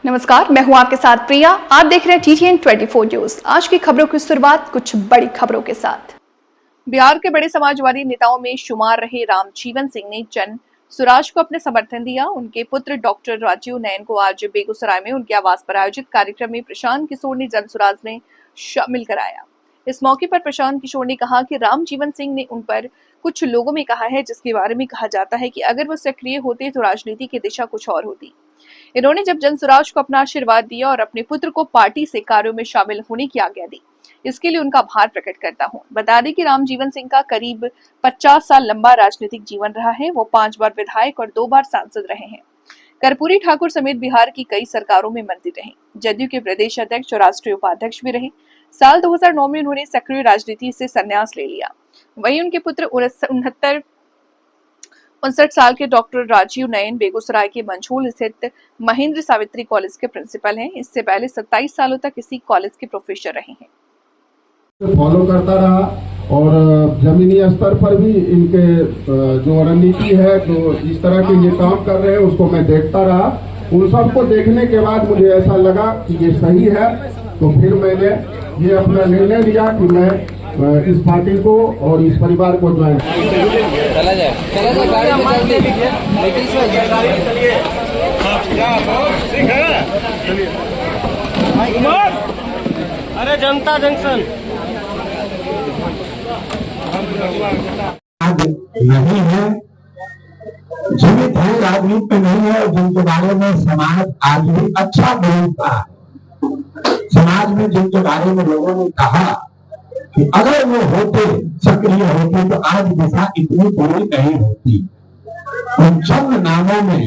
नमस्कार, मैं हूं आपके साथ प्रिया। आप देख रहे हैं TTN 24 न्यूज। आज की खबरों की शुरुआत कुछ बड़ी खबरों के साथ। बिहार के बड़े समाजवादी नेताओं में शुमार रहे रामजीवन सिंह ने जन सुराज को अपने समर्थन दिया। उनके पुत्र डॉक्टर राजीव नयन को आज बेगूसराय में उनके आवास पर आयोजित कार्यक्रम में प्रशांत किशोर ने जन सुराज में शामिल कराया। इस मौके पर प्रशांत किशोर ने कहा कि रामजीवन सिंह ने उन पर कुछ लोगों में कहा है, जिसके बारे में कहा जाता है कि अगर वो सक्रिय होते तो राजनीति की दिशा कुछ और होती। इन्होंने जब जनसुराज को अपना आशीर्वाद दिया और अपने पुत्र को पार्टी से कार्यों में शामिल होने की आज्ञा दी, इसके लिए उनका आभार प्रकट करता हूं। बता दें कि रामजीवन सिंह का करीब 50 साल लंबा राजनीतिक जीवन रहा है। वो 5 बार विधायक और 2 बार सांसद रहे हैं। कर्पूरी ठाकुर समेत बिहार की कई सरकारों में मंत्री रहे। जदयू के प्रदेश अध्यक्ष और राष्ट्रीय उपाध्यक्ष भी रहे। साल 2009 में उन्होंने सक्रिय राजनीति से संन्यास ले लिया। वहीं उनके पुत्र 59 साल के डॉक्टर राजीव नयन बेगूसराय के मंझूल स्थित महेंद्र सावित्री कॉलेज के प्रिंसिपल हैं। इससे पहले 27 सालों तक इसी कॉलेज के प्रोफेसर रहे हैं। फॉलो करता रहा और जमीनी स्तर पर भी इनके जो रणनीति है, जो इस तरह के ये काम कर रहे हैं, उसको मैं देखता रहा। उन सबको देखने के बाद मुझे ऐसा लगा कि ये सही है, तो फिर मैंने ये अपना निर्णय लिया कि मैं इस पार्टी को और इस परिवार को ज्वाइन। चला जाए अरे जनता जंक्शन आज नहीं है, जीवित है, राजनीति में नहीं है, जिनके बारे में समाज आज भी अच्छा बोलता है। समाज में जिनके बारे में लोगों ने कहा कि अगर वो होते, सक्रिय होते, तो आज दिशा इतनी बुरी नहीं होती। उन चंद नामों में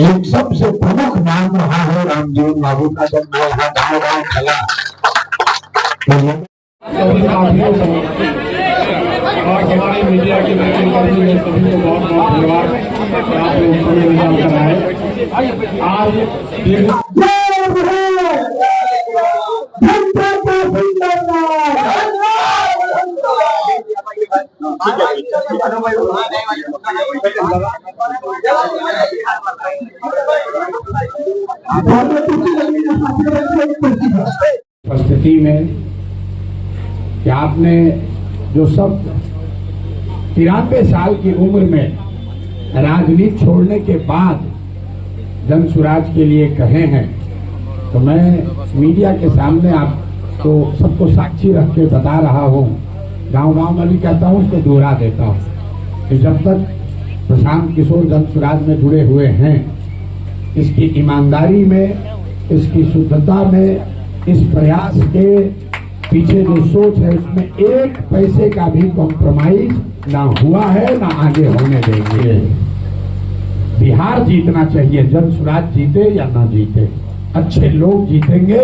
एक सबसे प्रमुख नाम रहा है रामजीवन बाबू का। जब मैं यहाँ गाँव चला और हमारे मीडिया के सभी को बहुत बहुत धन्यवाद। आप लोग समय निकाल कर आए। आज परिस्थिति में कि आपने जो सब 93 साल की उम्र में राजनीति छोड़ने के बाद जन सुराज के लिए कहे हैं, तो मैं मीडिया के सामने आपको सबको साक्षी रख के बता रहा हूँ, गांव-गांव में भी कहता हूँ, उसको दोहरा देता हूँ कि जब तक प्रशांत किशोर जन सुराज में जुड़े हुए हैं, इसकी ईमानदारी में, इसकी शुद्धता में, इस प्रयास के पीछे जो सोच है, उसमें एक पैसे का भी कॉम्प्रोमाइज ना हुआ है, ना आगे होने देंगे। बिहार जीतना चाहिए, जन सुराज जीते या ना जीते, अच्छे लोग जीतेंगे,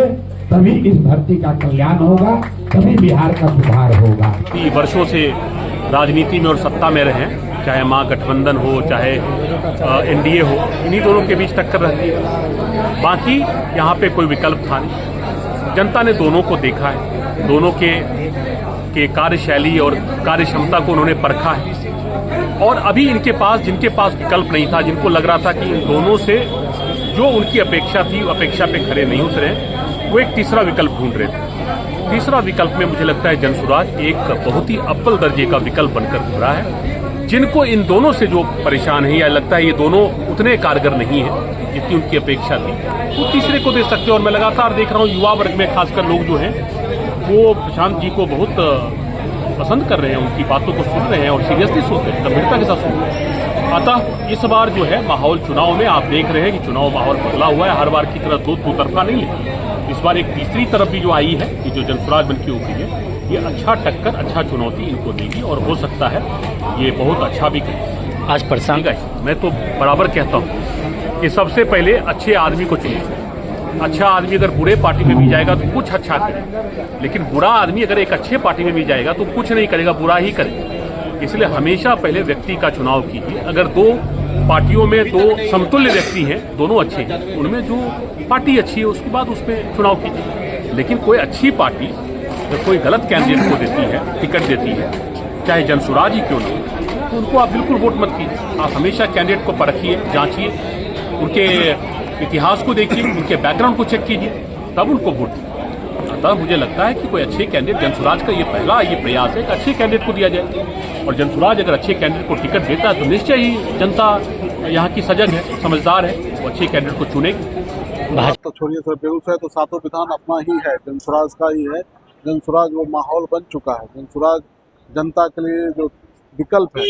तभी इस धरती का कल्याण होगा, तभी बिहार का सुधार होगा। वर्षों से राजनीति में और सत्ता में रहे, चाहे महागठबंधन हो, चाहे NDA हो, इन्हीं दोनों के बीच टक्कर रहती है। बाकी यहाँ पे कोई विकल्प था नहीं। जनता ने दोनों को देखा है, दोनों के कार्यशैली और कार्य क्षमता को उन्होंने परखा है। और अभी इनके पास, जिनके पास विकल्प नहीं था, जिनको लग रहा था कि इन दोनों से जो उनकी अपेक्षा थी, अपेक्षा पे खरे नहीं उतरे, वो एक तीसरा विकल्प ढूंढ रहे थे। तीसरा विकल्प में मुझे लगता है जनसुराज एक बहुत ही अव्वल दर्जे का विकल्प बनकर उभरा है। जिनको इन दोनों से जो परेशान है, या लगता है ये दोनों उतने कारगर नहीं है जितनी उनकी अपेक्षा थी, वो तीसरे को दे सकते हैं। और मैं लगातार देख रहा हूँ युवा वर्ग में खासकर लोग जो हैं वो प्रशांत जी को बहुत पसंद कर रहे हैं, उनकी बातों को सुन रहे हैं और सीरियसली सुनते हैं, गंभीरता के साथ सुन रहे हैं। अतः इस बार जो है माहौल चुनाव में आप देख रहे हैं कि चुनाव माहौल बदला हुआ है। हर बार की तरह दो तरफा नहीं है। इस बार एक तीसरी तरफ भी जो आई है, कि जो जनसुराज बन के उभरी है, ये अच्छा टक्कर, अच्छा चुनौती इनको देगी और हो सकता है ये बहुत अच्छा भी करे। आज प्रशांत, मैं तो बराबर कहता हूँ कि सबसे पहले अच्छे आदमी को चुनिए। अच्छा आदमी अगर बुरे पार्टी में भी जाएगा तो कुछ अच्छा करे, लेकिन बुरा आदमी अगर एक अच्छे पार्टी में भी जाएगा तो कुछ नहीं करेगा, बुरा ही करेगा। इसलिए हमेशा पहले व्यक्ति का चुनाव कीजिए। अगर दो पार्टियों में दो समतुल्य व्यक्ति हैं, दोनों अच्छे हैं, उनमें जो पार्टी अच्छी है उसके बाद उसमें चुनाव कीजिए। लेकिन कोई अच्छी पार्टी अगर कोई गलत कैंडिडेट को देती है, टिकट देती है, चाहे जनसुराज ही क्यों ना, तो उनको आप बिल्कुल वोट मत कीजिए। आप हमेशा कैंडिडेट को परखिए, जांचिए, उनके इतिहास को देखिए, उनके बैकग्राउंड को चेक कीजिए, तब उनको वोट दीजिए। अतः मुझे लगता है कि कोई अच्छे कैंडिडेट, जनसुराज का ये पहला प्रयास है कि अच्छे कैंडिडेट को दिया जाए, और जनसुराज अगर अच्छे कैंडिडेट को टिकट देता है तो निश्चय ही जनता यहाँ की सजग है, समझदार है, वो अच्छे कैंडिडेट को चुनेगी। तो छोड़िए सर, बेगूसराय तो सातों विधान अपना ही है, जनसुराज का ही है। जनसुराज वो माहौल बन चुका है। जनसुराज जनता के लिए जो विकल्प है,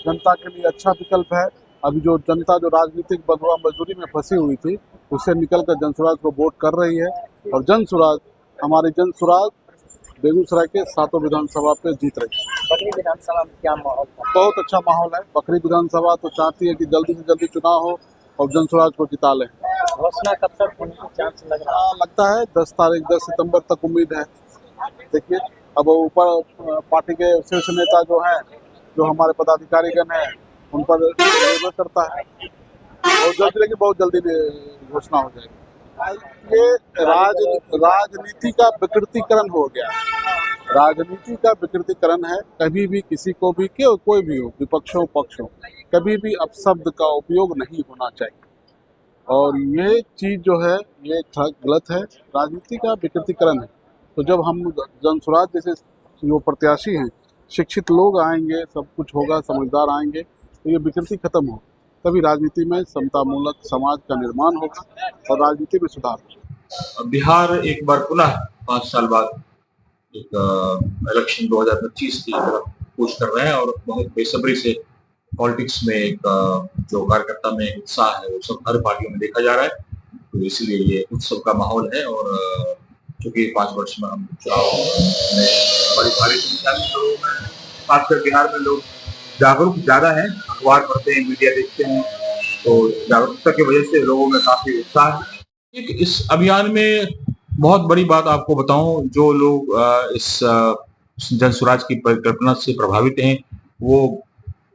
जनता के लिए अच्छा विकल्प है। अभी जो जनता जो राजनीतिक बंधुआ मजदूरी में फंसी हुई थी, उससे निकलकर जनसुराज को वोट कर रही है, और जनसुराज, हमारी जनसुराज बेगूसराय के सातों विधानसभा पे जीत रही है। बकरी विधानसभा में क्या माहौल था? बहुत अच्छा माहौल है। बकरी विधानसभा तो चाहती है कि जल्दी से जल्दी चुनाव हो और जनसुराज को जिता लें। घोषणा कब तक होने की चांस लग रहा है? लगता है 10 सितंबर तक उम्मीद है। देखिए, अब ऊपर पार्टी के शीर्ष नेता जो हैं, जो हमारे पदाधिकारीगण हैं, उन पर निर्भर करता है। बहुत जल्दी, लेकिन बहुत जल्दी घोषणा हो जाएगी। ये राजनीति का विकृतीकरण हो गया। राजनीति का विकृतीकरण है। कभी भी किसी को भी, कोई भी हो, विपक्षों पक्षों, कभी भी अपशब्द का उपयोग नहीं होना चाहिए, और ये चीज़ जो है ये गलत है। राजनीति का विकृतीकरण है। तो जब हम जनसुराज जैसे जो प्रत्याशी हैं, शिक्षित लोग आएंगे, सब कुछ होगा, समझदार आएंगे, तो ये विकृति खत्म हो, तभी राजनीति में समतामूलक समाज का निर्माण होगा और राजनीति में सुधार होगा। बिहार एक बार पुनः 5 साल बाद एक इलेक्शन 2025 की तरफ कूच कर रहे हैं, और बहुत बेसब्री से पॉलिटिक्स में एक जो कार्यकर्ता में उत्साह है वो सब हर पार्टियों में देखा जा रहा है। तो इसलिए ये उत्सव का माहौल है, और चूंकि 5 वर्ष में हम चुनाव में बड़ी भारी संख्या में लोग हैं, खासकर बिहार में लोग जागरूक ज्यादा है, अखबार पढ़ते हैं, मीडिया देखते हैं, तो जागरूकता की वजह से लोगों में काफी उत्साह है। इस अभियान में बहुत बड़ी बात आपको बताऊं, जो लोग इस जनसुराज की परिकल्पना से प्रभावित हैं, वो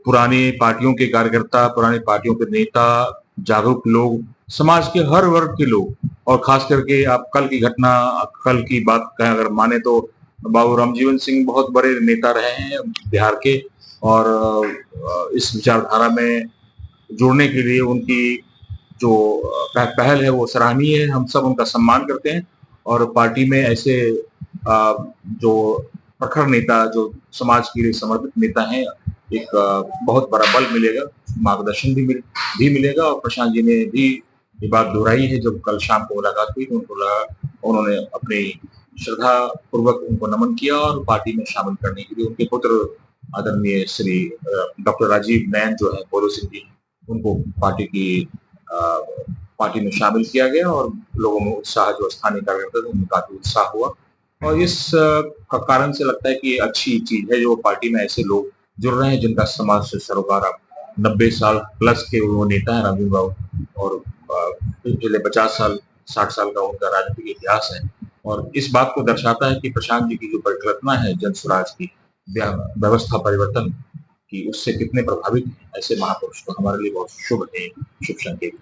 पुरानी पार्टियों के कार्यकर्ता, पुरानी पार्टियों के नेता, जागरूक लोग, समाज के हर वर्ग के लोग, और खास करके आप कल की घटना, कल की बात कहें अगर माने तो बाबू रामजीवन सिंह बहुत बड़े नेता रहे हैं बिहार के, और इस विचारधारा में जुड़ने के लिए उनकी जो पहल है वो सराहनीय है। हम सब उनका सम्मान करते हैं, और पार्टी में ऐसे जो प्रखर नेता, जो समाज के लिए समर्पित नेता हैं, एक बहुत बड़ा बल मिलेगा, मार्गदर्शन भी मिलेगा। और प्रशांत जी ने भी ये बात दोहराई है, जब कल शाम को मुलाकात हुई तो उनको लगा, उन्होंने अपनी श्रद्धा पूर्वक उनको नमन किया और पार्टी में शामिल करने के लिए उनके पुत्र आदरणीय श्री डॉक्टर राजीव नयन जो है पोलो सिंह जी, उनको पार्टी में शामिल किया गया, और लोगों में उत्साह, जो स्थानीय कार्यकर्ता थे उनमें काफी उत्साह हुआ। और इस कारण से लगता है कि ये अच्छी चीज है, जो पार्टी में ऐसे लोग जुड़ रहे हैं जिनका समाज से सरोकार। 90 साल प्लस के वो नेता है रामजीवन बाबू, और पिछले 50 साल 60 साल का उनका राजनीतिक इतिहास है, और इस बात को दर्शाता है कि प्रशांत जी की जो परिकल्पना है जनसुराज की, व्यवस्था परिवर्तन की, उससे कितने प्रभावित हैं ऐसे महापुरुष। तो हमारे लिए बहुत शुभ है, शुभ संकेत।